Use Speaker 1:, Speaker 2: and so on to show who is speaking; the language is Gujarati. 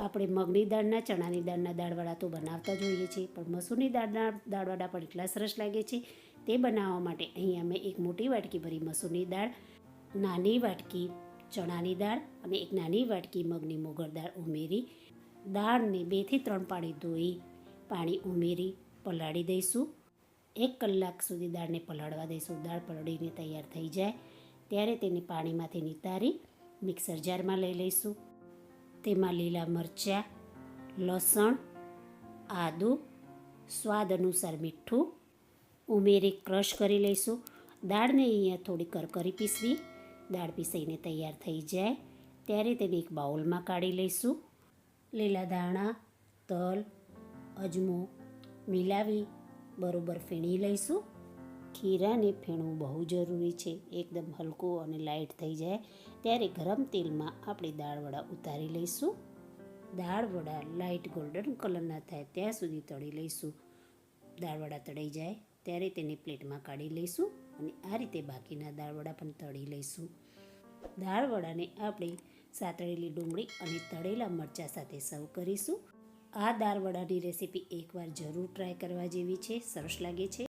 Speaker 1: આપણે મગની દાળના, ચણાની દાળના દાળવડા તો બનાવતા જ હોઈએ છીએ, પણ મસૂરની દાળના દાળવડા પણ એટલા સરસ લાગે છે. તે બનાવવા માટે અહીંયા મેં એક મોટી વાટકી ભરી મસૂરની દાળ, નાની વાટકી ચણાની દાળ અને એક નાની વાટકી મગની મોગર દાળ ઉમેરી દાળને 2 થી 3 પાણી ધોઈ પાણી ઉમેરી પલાળી દઈશું. 1 કલાક સુધી દાળને પલાળવા દઈશું. દાળ પલળીને તૈયાર થઈ જાય ત્યારે તેને પાણીમાંથી નિતારી મિક્સર જારમાં લઈ લઈશું. તેમાં લીલા મરચાં, લસણ, આદું, સ્વાદ અનુસાર મીઠું ઉમેરી ક્રશ કરી લઈશું. દાળને અહીંયા થોડી કરકરી પીસવી. દાળ પીસાઈને તૈયાર થઈ જાય ત્યારે તેને એક બાઉલમાં કાઢી લઈશું. લીલા ધાણા, તલ, અજમો મિલાવી બરોબર ફેણી લઈશું. ખીરાને ફેણવું બહુ જરૂરી છે. એકદમ હલકું અને લાઇટ થઈ જાય ત્યારે ગરમ તેલમાં આપણે દાળવડા ઉતારી લઈશું. દાળવડા લાઇટ ગોલ્ડન કલરના થાય ત્યાં સુધી તળી લઈશું. દાળવડા તળાઈ જાય ત્યારે તેને પ્લેટમાં કાઢી લઈશું અને આ રીતે બાકીના દાળવડા પણ તળી લઈશું. દાળવડાને આપણે સાતળેલી ડુંગળી અને તળેલા મરચાં સાથે સર્વ કરીશું. આ દાળવડાની રેસીપી એકવાર જરૂર ટ્રાય કરવા જેવી છે. સરસ લાગે છે.